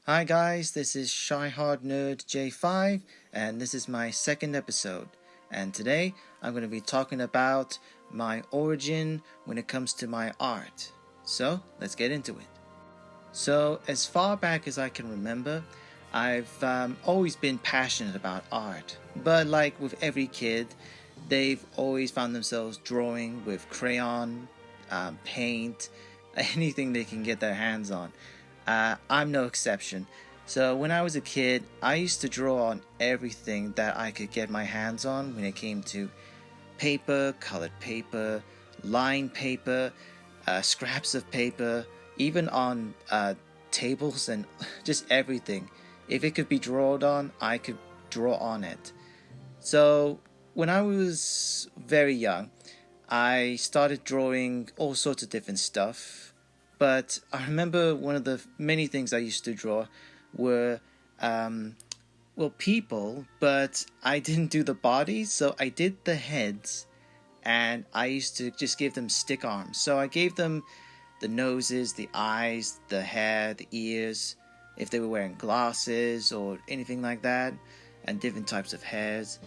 Hi guys, this is Shy Hard Nerd J5 and this is my second episode. And today I'm going to be talking about my origin when it comes to my art. So let's get into it. So as far back as I can remember, I've always been passionate about art. But like with every kid, they've always found themselves drawing with crayon, paint, anything they can get their hands on. I'm no exception. So when I was a kid, I used to draw on everything that I could get my hands on when it came to paper, colored paper, line paper, scraps of paper, even on tables and just everything. If it could be drawn on, I could draw on it. So when I was very young, I started drawing all sorts of different stuff. But I remember one of the many things I used to draw were, people, but I didn't do the bodies, so I did the heads, and I used to just give them stick arms. So I gave them the noses, the eyes, the hair, the ears, if they were wearing glasses or anything like that, and different types of hairs.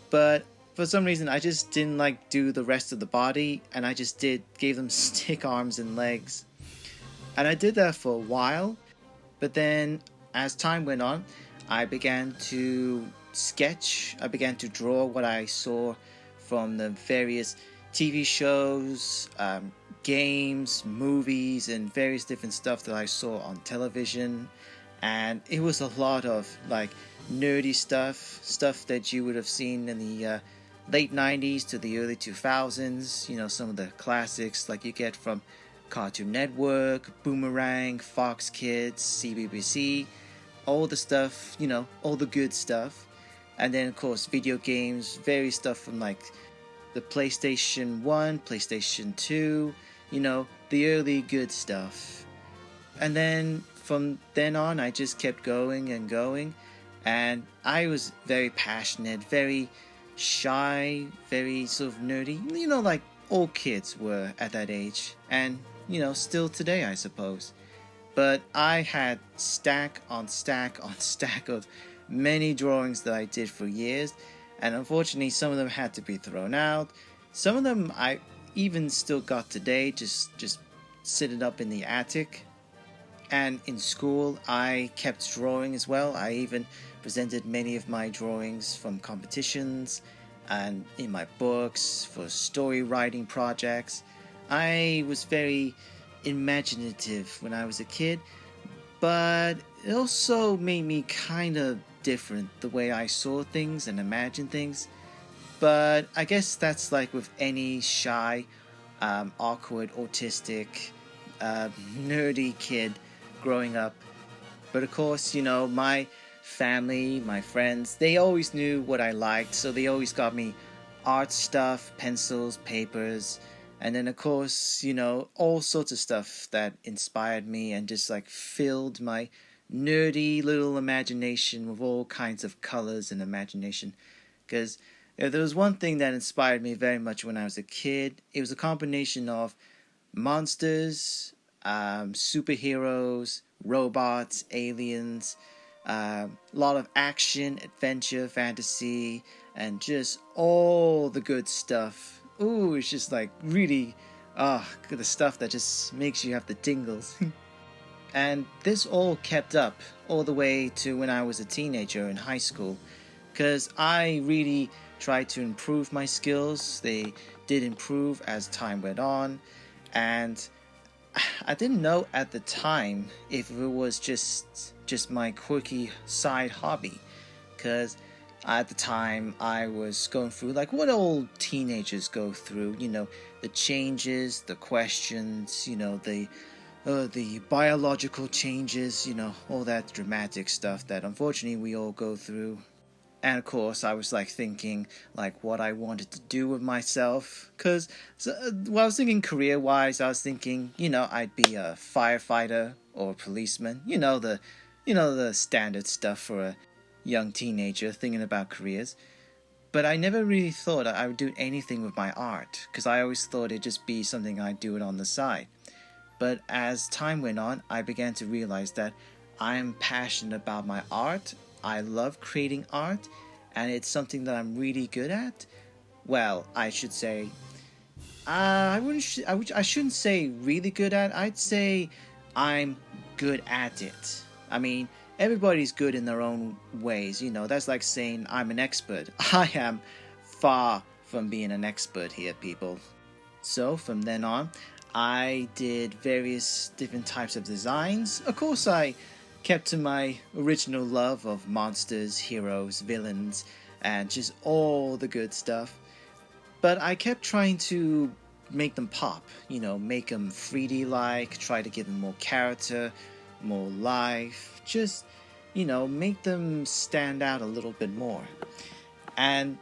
But for some reason, I just didn't do the rest of the body, and I just gave them stick arms and legs. And I did that for a while, but then as time went on, I began to sketch. I began to draw what I saw from the various TV shows, games, movies, and various different stuff that I saw on television. And it was a lot of nerdy stuff that you would have seen in the late 90s to the early 2000s. You know, some of the classics like you get from Cartoon Network, Boomerang, Fox Kids, CBBC, all the stuff, all the good stuff. And then, of course, video games, various stuff from the PlayStation 1, PlayStation 2, the early good stuff. And then from then on, I just kept going and going. And I was very passionate, very shy, very sort of nerdy, like all kids were at that age. And still today, I suppose. But I had stack on stack on stack of many drawings that I did for years, and unfortunately, some of them had to be thrown out. Some of them I even still got today, just sitting up in the attic. And in school, I kept drawing as well. I even presented many of my drawings from competitions and in my books for story writing projects. I was very imaginative when I was a kid, but it also made me kind of different the way I saw things and imagined things. But I guess that's like with any shy, awkward, autistic, nerdy kid growing up. But of course, my family, my friends, they always knew what I liked, so they always got me art stuff, pencils, papers, and then of course, all sorts of stuff that inspired me and just filled my nerdy little imagination with all kinds of colors and imagination. Because there was one thing that inspired me very much when I was a kid. It was a combination of monsters, superheroes, robots, aliens, a lot of action, adventure, fantasy, and just all the good stuff. Ooh, it's just really, the stuff that just makes you have the tingles. And this all kept up all the way to when I was a teenager in high school, because I really tried to improve my skills. They did improve as time went on, and I didn't know at the time if it was just my quirky side hobby, because at the time I was going through what all teenagers go through, the changes, the questions, the biological changes, all that dramatic stuff that unfortunately we all go through. And of course, I was thinking what I wanted to do with myself. Because I was thinking career-wise, I was thinking, I'd be a firefighter or a policeman. The standard stuff for a young teenager thinking about careers. But I never really thought I would do anything with my art. Because I always thought it'd just be something I'd do it on the side. But as time went on, I began to realize that I'm passionate about my art. I love creating art, and it's something that I'm really good at. Well, I should say, I wouldn't. I shouldn't say really good at. I'd say I'm good at it. I mean, everybody's good in their own ways. That's like saying I'm an expert. I am far from being an expert here, people. So from then on, I did various different types of designs. Of course, I kept to my original love of monsters, heroes, villains, and just all the good stuff. But I kept trying to make them pop, make them 3D like, try to give them more character, more life, just, make them stand out a little bit more. And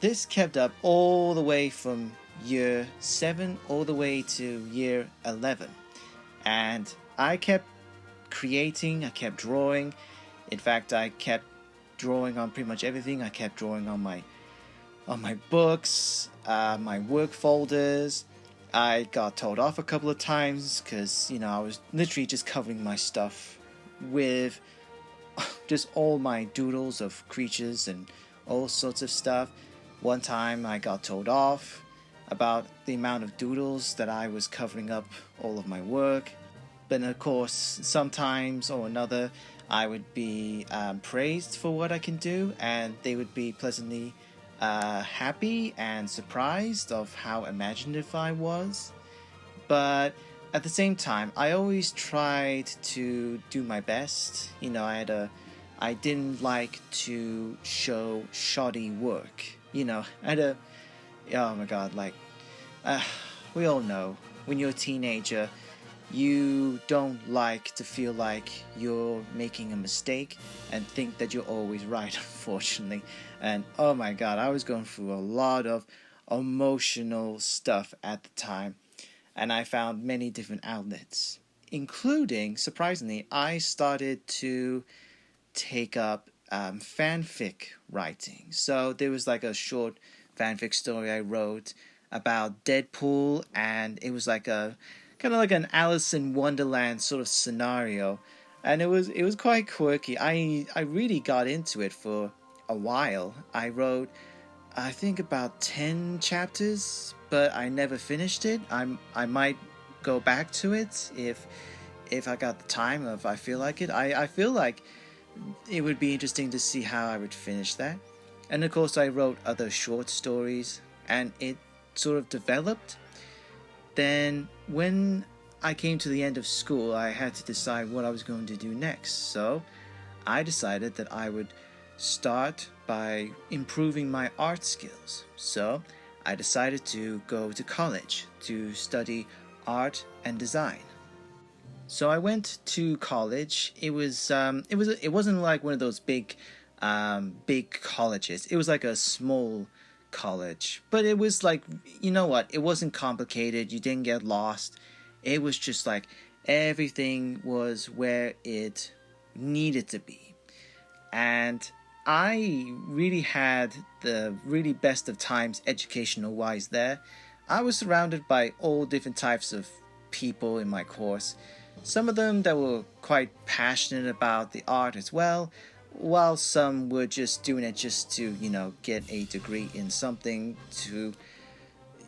this kept up all the way from year 7 all the way to year 11. And I kept creating, I kept drawing. In fact, I kept drawing on pretty much everything. I kept drawing on my books, my work folders. I got told off a couple of times because, I was literally just covering my stuff with just all my doodles of creatures and all sorts of stuff. One time I got told off about the amount of doodles that I was covering up all of my work. But of course, sometimes or another, I would be praised for what I can do, and they would be pleasantly happy and surprised of how imaginative I was. But at the same time, I always tried to do my best. I didn't like to show shoddy work. Oh my god, we all know when you're a teenager, you don't like to feel like you're making a mistake and think that you're always right, unfortunately. And oh my god, I was going through a lot of emotional stuff at the time, and I found many different outlets, including, surprisingly, I started to take up fanfic writing. So there was like a short fanfic story I wrote about Deadpool, and it was like a kind of like an Alice in Wonderland sort of scenario, and it was quite quirky. I really got into it for a while. I wrote, I think, about 10 chapters, but I never finished it. I might go back to it if I got the time, or if I feel like it. I feel like it would be interesting to see how I would finish that. And of course, I wrote other short stories, and it sort of developed. Then, when I came to the end of school, I had to decide what I was going to do next. So, I decided that I would start by improving my art skills. So, I decided to go to college to study art and design. So I went to college. It wasn't like one of those big colleges. It was like a small college, but it was like, it wasn't complicated. You didn't get lost. It was just like everything was where it needed to be, and I really had the really best of times educational wise there. I was surrounded by all different types of people in my course. Some of them that were quite passionate about the art as well, while some were just doing it just to, get a degree in something, to,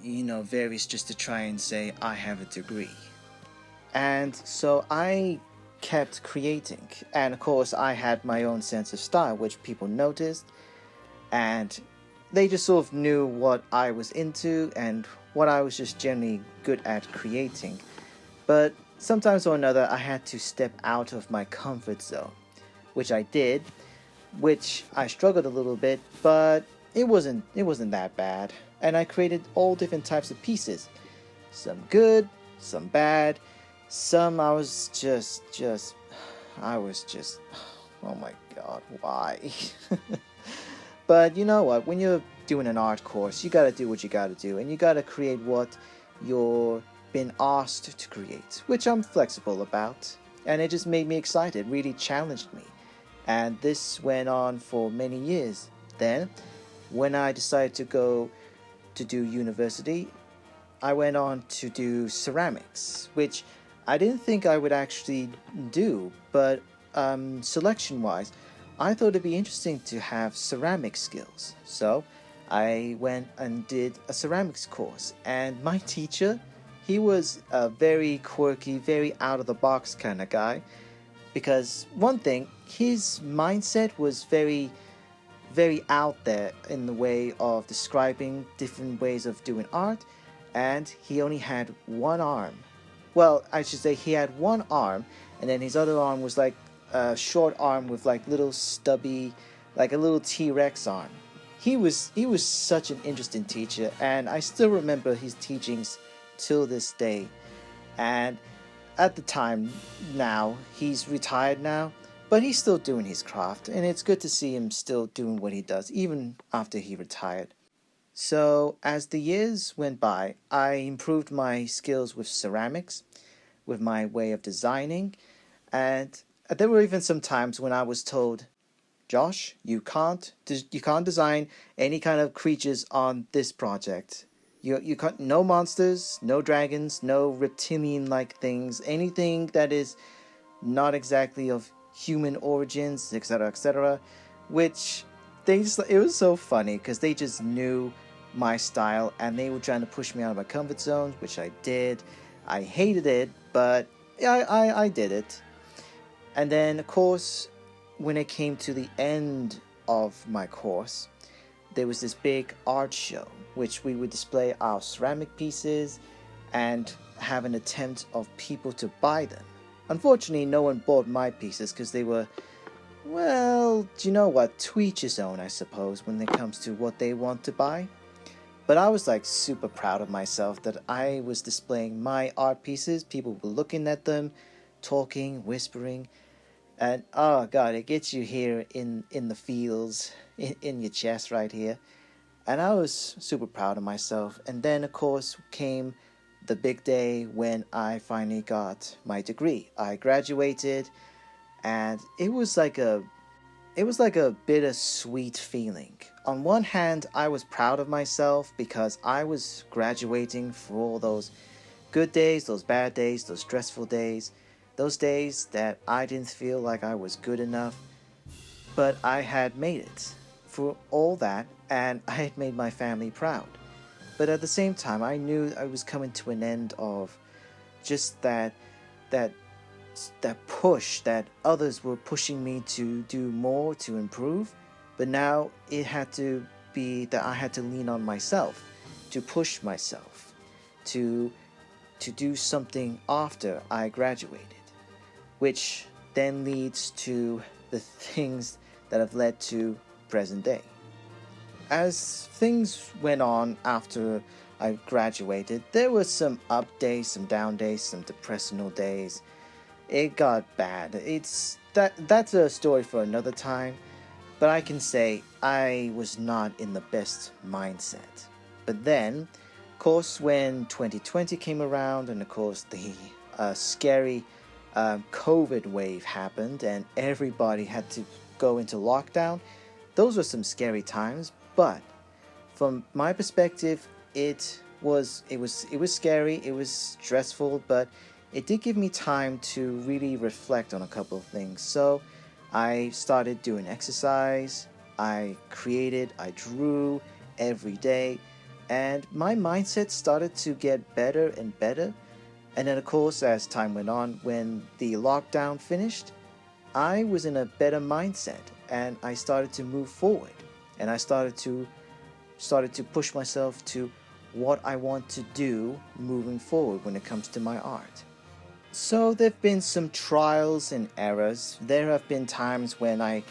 various, just to try and say, I have a degree. And so I kept creating. And of course, I had my own sense of style, which people noticed. And they just sort of knew what I was into and what I was just generally good at creating. But sometimes or another, I had to step out of my comfort zone, which I did, which I struggled a little bit, but it wasn't that bad. And I created all different types of pieces, some good, some bad, some I was just, oh my god, why? But you know what? When you're doing an art course, you gotta do what you gotta do, and you gotta create what you're been asked to create, which I'm flexible about, and it just made me excited, really challenged me. And this went on for many years. Then, when I decided to go to do university, I went on to do ceramics, which I didn't think I would actually do, but selection wise, I thought it'd be interesting to have ceramic skills. So I went and did a ceramics course, and my teacher, he was a very quirky, very out of the box kind of guy. Because one thing, his mindset was very out there in the way of describing different ways of doing art, and he only had one arm. Well, I should say he had one arm, and then his other arm was like a short arm with like little stubby, like a little T-Rex arm. He was such an interesting teacher, and I still remember his teachings till this day. And at the time now, he's retired now, but he's still doing his craft, and it's good to see him still doing what he does, even after he retired. So, as the years went by, I improved my skills with ceramics, with my way of designing, and there were even some times when I was told, Josh, you can't design any kind of creatures on this project. You can't, no monsters, no dragons, no reptilian like things, anything that is not exactly of human origins, etc., etc. Which it was so funny because they just knew my style and they were trying to push me out of my comfort zone, which I did. I hated it, but yeah, I did it. And then, of course, when it came to the end of my course, there was this big art show, which we would display our ceramic pieces and have an attempt of people to buy them. Unfortunately, no one bought my pieces because they were, well, do you know what? To each his own, I suppose, when it comes to what they want to buy. But I was like super proud of myself that I was displaying my art pieces. People were looking at them, talking, whispering. And oh god, it gets you here in the feels, in your chest right here. And I was super proud of myself. And then of course came the big day when I finally got my degree. I graduated, and it was like a bittersweet feeling. On one hand, I was proud of myself because I was graduating for all those good days, those bad days, those stressful days, those days that I didn't feel like I was good enough, but I had made it for all that, and I had made my family proud. But at the same time, I knew I was coming to an end of just that push that others were pushing me to do more, to improve. But now it had to be that I had to lean on myself, to push myself, to do something after I graduated, which then leads to the things that have led to present day. As things went on after I graduated, there were some up days, some down days, some depressing days. It got bad. That's a story for another time, but I can say I was not in the best mindset. But then, of course, when 2020 came around, and of course the scary COVID wave happened, and everybody had to go into lockdown, those were some scary times. But from my perspective, it was scary, it was stressful, but it did give me time to really reflect on a couple of things. So I started doing exercise, I created, I drew every day, and my mindset started to get better and better. And then of course, as time went on, when the lockdown finished, I was in a better mindset, and I started to move forward, and I started to push myself to what I want to do moving forward when it comes to my art. So there have been some trials and errors. There have been times when I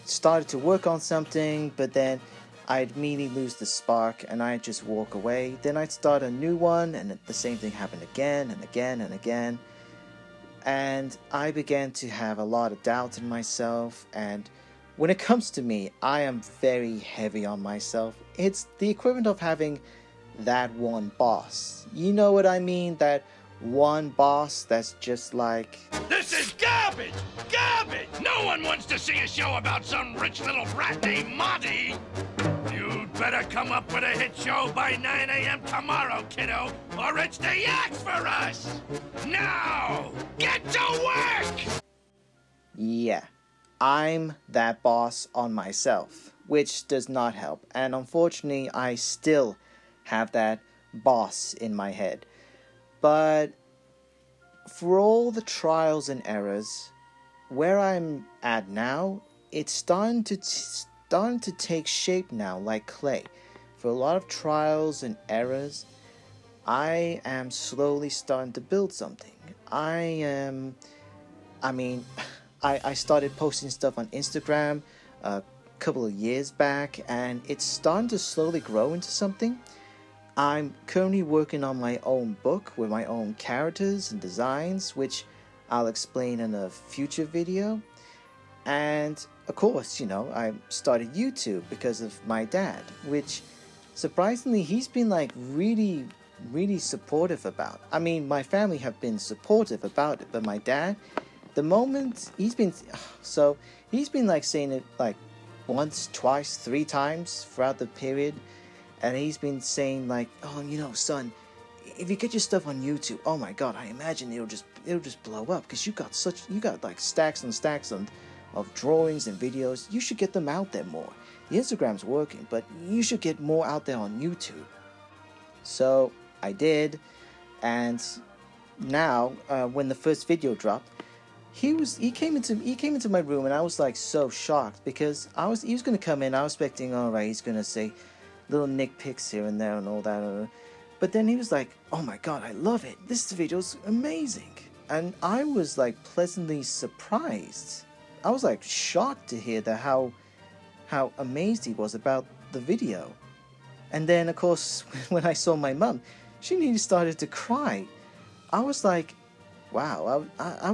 started to work on something, but then I'd immediately lose the spark and I'd just walk away. Then I'd start a new one, and the same thing happened again and again and again. And I began to have a lot of doubt in myself. And when it comes to me, I am very heavy on myself. It's the equivalent of having that one boss. You know what I mean? That one boss that's just like, this is garbage! Garbage! No one wants to see a show about some rich little brat named Monty! You'd better come up with a hit show by 9 a.m. tomorrow, kiddo, or it's the axe for us! Now, get to work! Yeah, I'm that boss on myself, which does not help. And unfortunately, I still have that boss in my head. But for all the trials and errors, where I'm at now, it's starting to take shape now, like clay. For a lot of trials and errors, I am slowly starting to build something. I am, I mean, I started posting stuff on Instagram a couple of years back, and it's starting to slowly grow into something. I'm currently working on my own book with my own characters and designs, which I'll explain in a future video. And of course, I started YouTube because of my dad, which surprisingly he's been like really, really supportive about. I mean, my family have been supportive about it, but my dad, the moment he's been like saying it like once, twice, three times throughout the period, and he's been saying like, oh, son, if you get your stuff on YouTube, oh my God, I imagine it'll just blow up because you got like stacks and stacks of drawings and videos. You should get them out there more. The Instagram's working, but you should get more out there on YouTube. So I did, and now when the first video dropped, he came into my room, and I was like so shocked because he was gonna come in. I was expecting, all right, he's gonna say little nitpicks here and there and all that, but then he was like, oh my God, I love it. This video's amazing, and I was like pleasantly surprised. I was like shocked to hear that how amazed he was about the video. And then of course when I saw my mum, she nearly started to cry. I was like, wow, I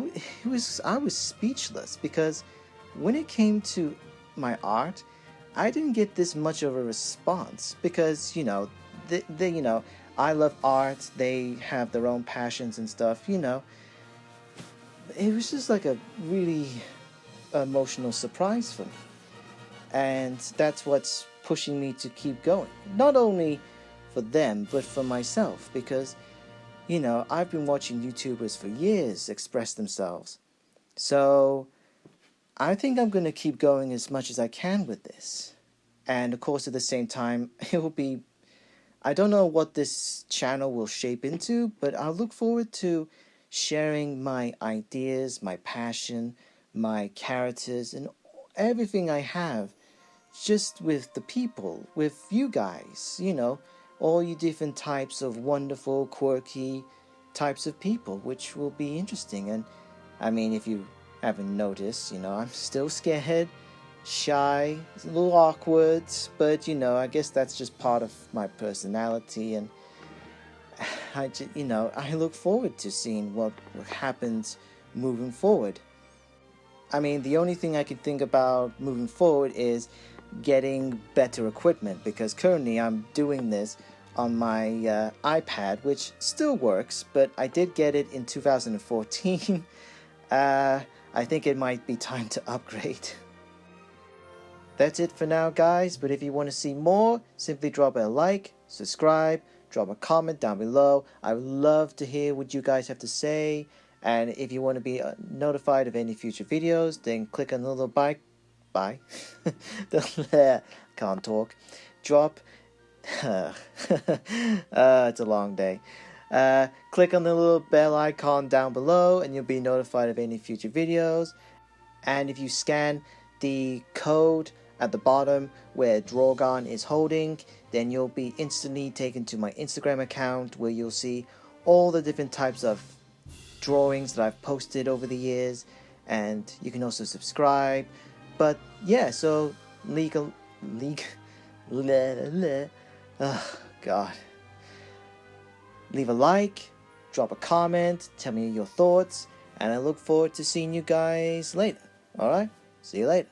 was speechless because when it came to my art, I didn't get this much of a response because I love art. They have their own passions and stuff. It was just like a really emotional surprise for me, and that's what's pushing me to keep going. Not only for them, but for myself, because I've been watching YouTubers for years express themselves. So I think I'm going to keep going as much as I can with this. And of course, at the same time, I don't know what this channel will shape into, but I look forward to sharing my ideas, my passion, my characters, and everything I have just with the people, with you guys, all you different types of wonderful, quirky types of people, which will be interesting. And I mean, if you haven't noticed, I'm still scared, shy, a little awkward, but I guess that's just part of my personality, and I look forward to seeing what happens moving forward. I mean, the only thing I can think about moving forward is getting better equipment, because currently I'm doing this on my iPad, which still works, but I did get it in 2014. I think it might be time to upgrade. That's it for now, guys, but if you want to see more, simply drop a like, subscribe, drop a comment down below. I would love to hear what you guys have to say, and if you want to be notified of any future videos, then click on the little can't talk. Drop. It's a long day. Click on the little bell icon down below, and you'll be notified of any future videos. And if you scan the code at the bottom where Drogon is holding, then you'll be instantly taken to my Instagram account, where you'll see all the different types of drawings that I've posted over the years, and you can also subscribe. But yeah, so oh God. Leave a like, drop a comment, tell me your thoughts, and I look forward to seeing you guys later. Alright? See you later.